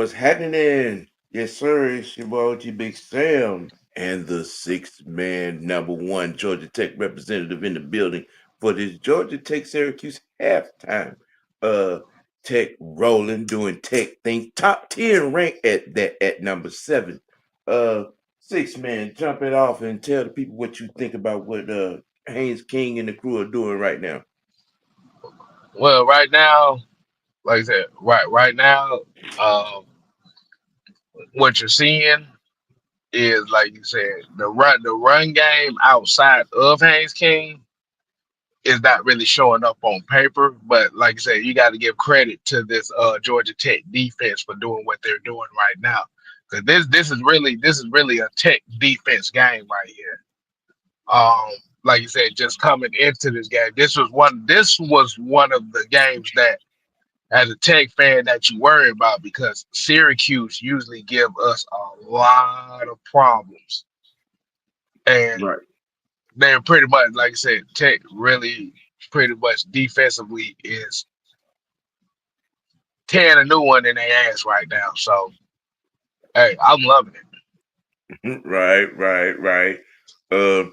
What's happening? Yes, sir. It's your boy G Big Sam and the sixth man, number one Georgia Tech representative in the building for this Georgia Tech Syracuse halftime. Uh, Tech rolling, doing Tech things. Top 10 ranked at that at number seven. Uh, Six man, jump it off and tell the people what you think about what Haynes King and the crew are doing right now. Well, right now, like I said, right now, um, what you're seeing is like you said, the run game outside of Haynes King is not really showing up on paper. But like I said, you got to give credit to this Georgia Tech defense for doing what they're doing right now. Because this is really a Tech defense game right here. Um, like you said, just coming into this game, this was one of the games that as a Tech fan that you worry about because Syracuse usually give us a lot of problems. And Right. they're pretty much, like I said, Tech really pretty much defensively is tearing a new one in their ass right now. So, hey, I'm loving it. Right. Uh,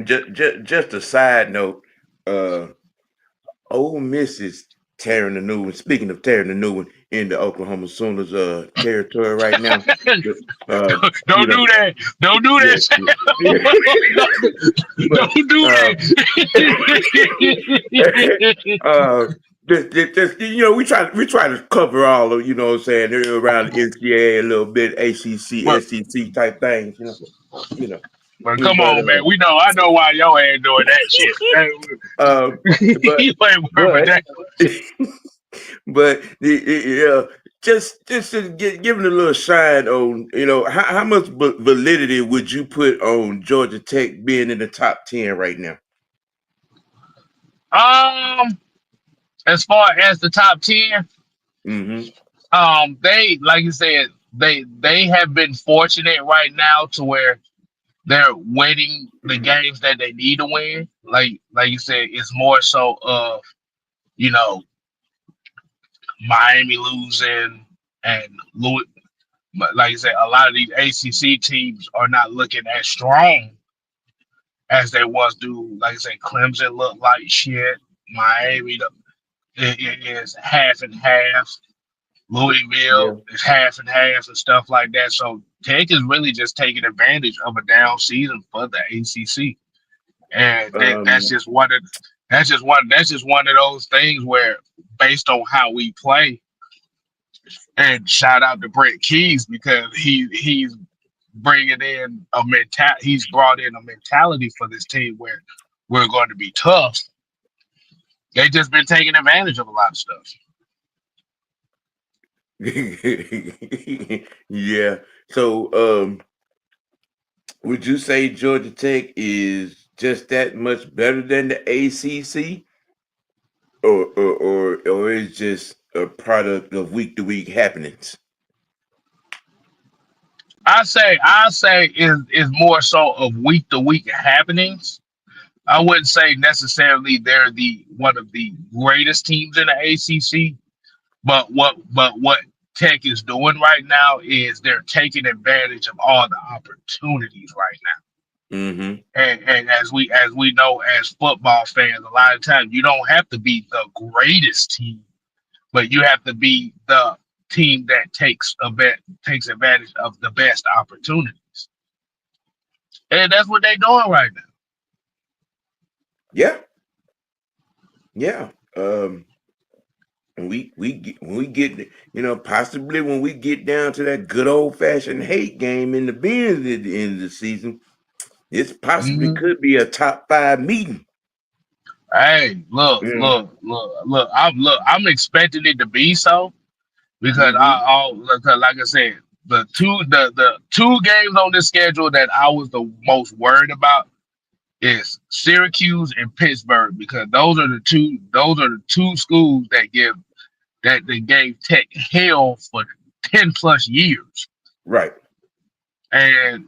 just a side note. Uh, Ole Miss is tearing the new one. Speaking of tearing the new one into Oklahoma Sooners territory right now. But, you Don't know, do that. Don't do yeah, that. yeah. but Don't do uh, that. we try to cover all of what I'm saying around NCAA a little bit, ACC, but, SEC type things, you know. but come But on, man. I know why y'all ain't doing that shit. uh, but You ain't worried about but that. but just to give it a little shine on how much validity would you put on Georgia Tech being in the top 10 right now? Um, as far as the top 10, Mm-hmm. they like you said, they have been fortunate right now to where they're winning the games that they need to win. Like you said, it's more so of you know Miami losing and Louis. But like you said, a lot of these ACC teams are not looking as strong as they once do. Like I said, Clemson look like shit. Miami it is half and half. Yeah. Louisville is half and half and stuff like that. So Tech is really just taking advantage of a down season for the ACC, and that's Um. just one of those things where, based on how we play, and shout out to Brett Keys because he's bringing in he's brought in a mentality for this team where we're going to be tough. They just been taking advantage of a lot of stuff. Yeah. So, would you say Georgia Tech is just that much better than the ACC, or is just a product of week to week happenings? I say is more so of week to week happenings. I wouldn't say necessarily they're the one of the greatest teams in the ACC, but what Tech is doing right now is they're taking advantage of all the opportunities right now. Mm-hmm. And as we know as football fans, a lot of times you don't have to be the greatest team, but you have to be the team that takes advantage of the best opportunities. And that's what they're doing right now. Yeah. Yeah. When we get possibly when we get down to that good old fashioned hate game in the Benz at the end of the season, this possibly Mhm. could be a top five meeting. Hey, look, Yeah. look, look, look. I'm expecting it to be so because Mm-hmm. because like I said, the two games on this schedule that I was the most worried about is Syracuse and Pittsburgh because those are the two schools that they gave Tech hell for 10 plus years. Right. And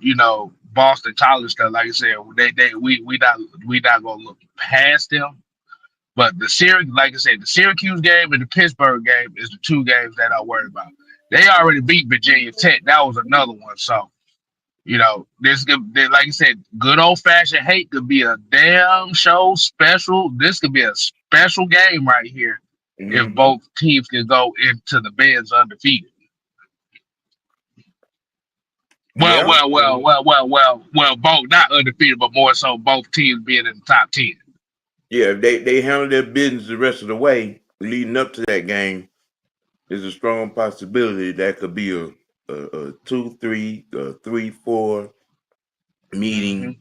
Boston College stuff, like I said, we not gonna look past them. But like I said, the Syracuse game and the Pittsburgh game is the two games that I worry about. They already beat Virginia Tech. That was another one. So this could, like you said, good old fashioned hate could be a damn show special. This could be a special game right here if Hmm. both teams can go into the beds undefeated. Well, Yeah. well, well, well, well, well, well, both not undefeated, but more so both teams being in the top 10. Yeah, if they handle their business the rest of the way leading up to that game, there's a strong possibility that could be a 2-3, a 3-4 Hmm. meeting.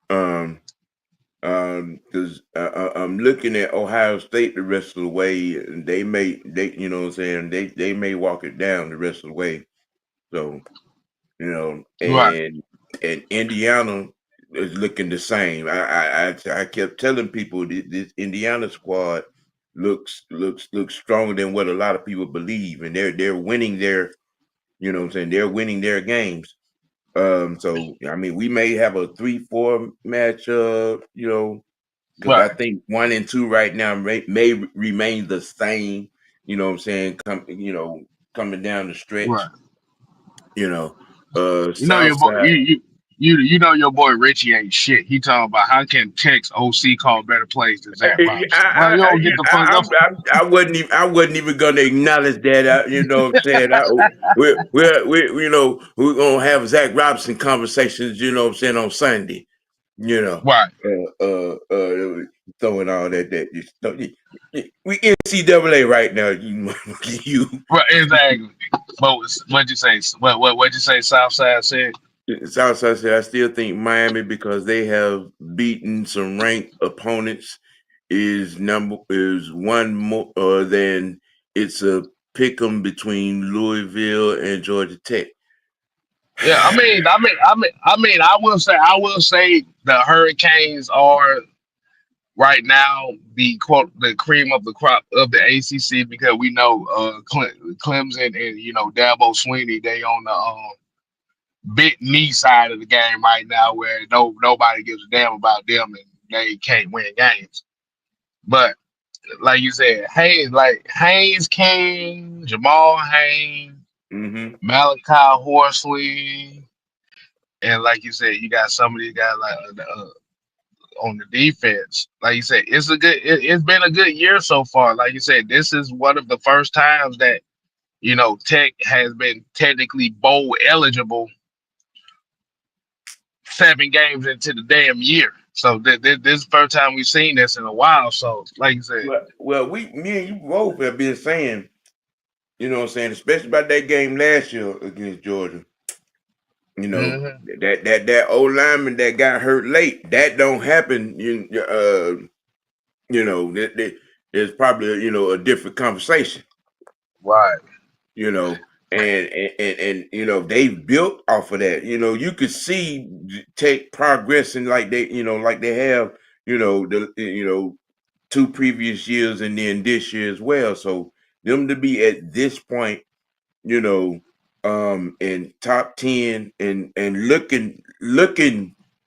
Um, because I'm looking at Ohio State the rest of the way, and they you know what I'm saying, they may walk it down the rest of the way. So Right, and Indiana is looking the same. I kept telling people this Indiana squad looks stronger than what a lot of people believe, and they're winning their what I'm saying, they're winning their games. So I mean, we may have a 3-4 match. Because I right, think 1 and 2 right now may remain the same. You know what I'm saying? Coming down the right. stretch. You know, You know South your boy, Side. you know your boy Richie ain't shit. He talking about how can Tex OC call better plays than Zach Robinson. Well, you don't get the fuck up. I wasn't even gonna acknowledge that. You know what I'm saying? We're gonna have Zach Robinson conversations. You know what I'm saying, on Sunday. You know, Right, throwing all we NCAA right now. You right, exactly. But what'd you say? What'd you say? Southside said. Southside said, I still think Miami, because they have beaten some ranked opponents, is one more than it's a pick 'em between Louisville and Georgia Tech. Yeah, I will say the Hurricanes are right now the quote the cream of the crop of the ACC because we know Clemson and Dabo Sweeney they on the big knee side of the game right now where nobody gives a damn about them and they can't win games. But like you said, Haynes King, Jamal Haynes, Mm-hmm. Malachi Horsley, and like you said, you got some of these guys like on the defense. Like you said, it's been a good year so far. Like you said, this is one of the first times that Tech has been technically bowl eligible 7 games into the damn year. So this is the first time we've seen this in a while. So like you said, Well, me and you both have been saying, you know what I'm saying, especially about that game last year against Georgia. You know, hmm that old lineman that got hurt late, that don't happen. There's probably a different conversation. right. You know, and they've built off of that. You could see Tech progressing like they have. The 2 previous years and then this year as well. So them to be at this point, you know, in top 10 and looking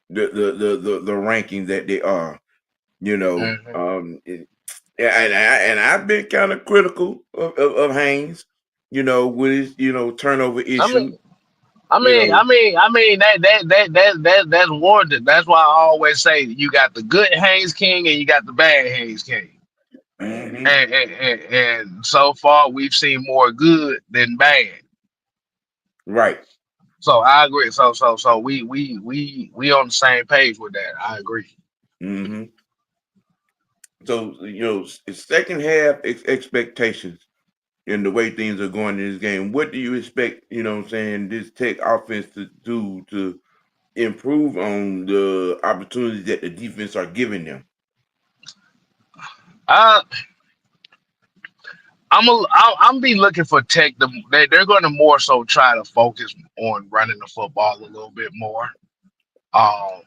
the ranking that they are, you know, hmm and I've been kind of critical of Haynes, with his turnover I issue, mean, I you mean, know. I mean, I mean that's warranted. That's why I always say you got the good Haynes King and you got the bad Haynes King. Hmm. And so far we've seen more good than bad. Right. So I agree. So we on the same page with that. I agree. Hmm. So second half expectations and the way things are going in this game, what do you expect, what I'm saying, this Tech offense to do to improve on the opportunities that the defense are giving them? I I'm be looking for Tech. They're going to more so try to focus on running the football a little bit more. Um,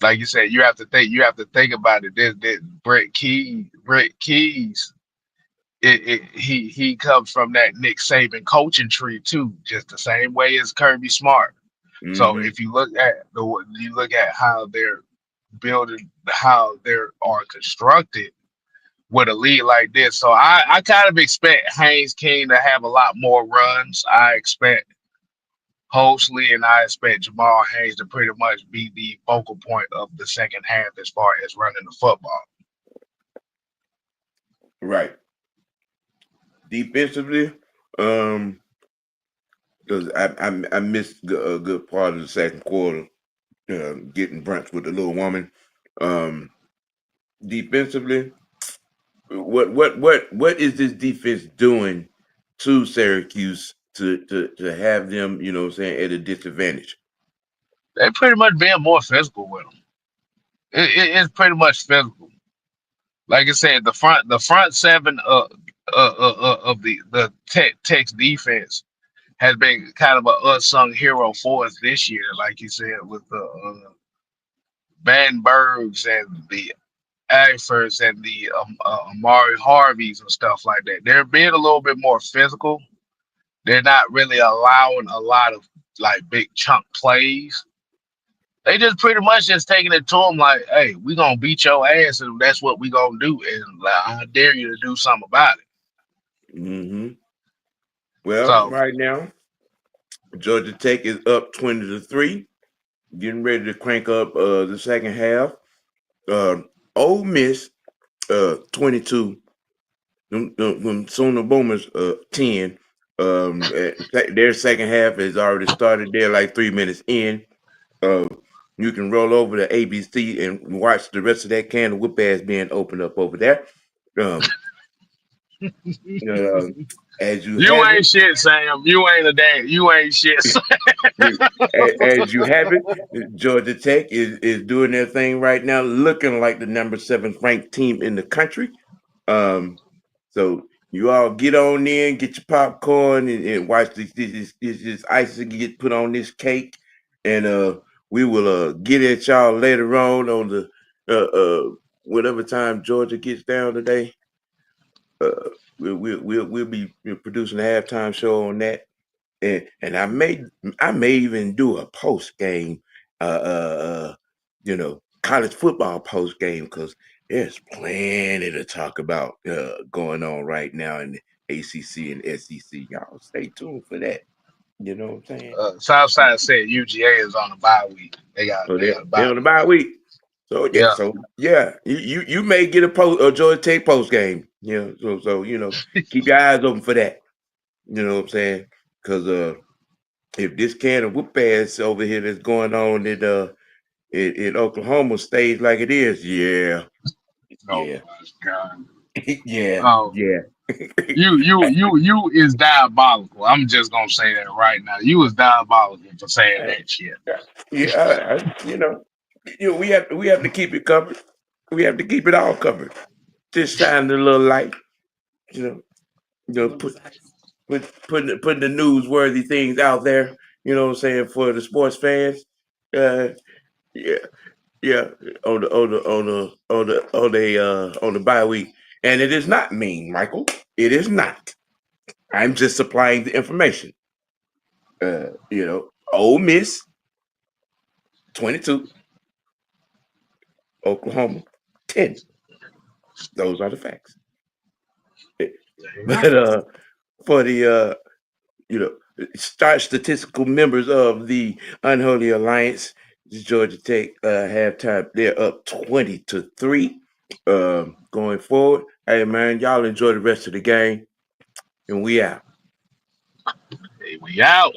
like you said, you have to think about it. This Brett Keys, he comes from that Nick Saban coaching tree too, just the same way as Kirby Smart. So Hmm. if you look at how they're building, how they are constructed with a lead like this. So I kind of expect Haynes King to have a lot more runs. I expect Hosley and I expect Jamal Haynes to pretty much be the focal point of the second half as far as running the football. Right. Defensively, um, because I missed a good part of the second quarter, getting brunch with the little woman. Um, Defensively, what is this defense doing to Syracuse to have them, what I'm saying, at a disadvantage? They pretty much being more physical with them. It's pretty much physical. Like I said, the front seven of the Tech's defense has been kind of an unsung hero for us this year. Like you said, with the Van Bergs and the Eifers and the Amari Harveys and stuff like that. They're being a little bit more physical. They're not really allowing a lot of like big chunk plays. They just pretty much just taking it to them like, hey, we gonna beat your ass and that's what we gonna do. And like, I dare you to do something about it. Hmm. Well, So right now, Georgia Tech is up 20-3, getting ready to crank up the second half. Uh, Ole Miss 22. Them Sooner Boomers 10. Their second half has already started. They're like 3 minutes in. Uh, you can roll over to ABC and watch the rest of that can of whoop ass being opened up over there. Um, uh, as you you have ain't it, shit, Sam. You ain't a dad. You ain't shit. as you have it, Georgia Tech is doing their thing right now, looking like the number 7 ranked team in the country. Um, so you all get on in, get your popcorn, and watch this icing get put on this cake, and we will get at y'all later on the whatever time Georgia gets down today. Uh, we'll be producing a halftime show on that, and I may even do a post game, college football post game because there's plenty to talk about going on right now in the ACC and SEC. Y'all stay tuned for that. You know what I'm saying? Southside said UGA is on a bye week. They got So they they got a they're bye on the week. bye week. Yeah. So yeah, you may get a Georgia Tech post game. So keep your eyes open for that. You know what I'm saying? Because if this can of whoop ass over here that's going on in Oklahoma stays like it is, yeah, Oh yeah, my God. yeah, Oh, yeah. you is diabolical. I'm just gonna say that right now. You was diabolical for saying that shit. Yeah, we have to keep it covered. We have to keep it all covered. Just shine a little light, you know. Putting the newsworthy things out there. You know what I'm saying for the sports fans. Uh, yeah, yeah. On the bye week, and it is not mean, Michael. It is not. I'm just supplying the information. Ole Miss 22, Oklahoma 10. Those are the facts. But for the statistical members of the Unholy Alliance, Georgia Tech halftime, they're up 20-3. Going forward, hey man, y'all enjoy the rest of the game, and we out. Hey, we out.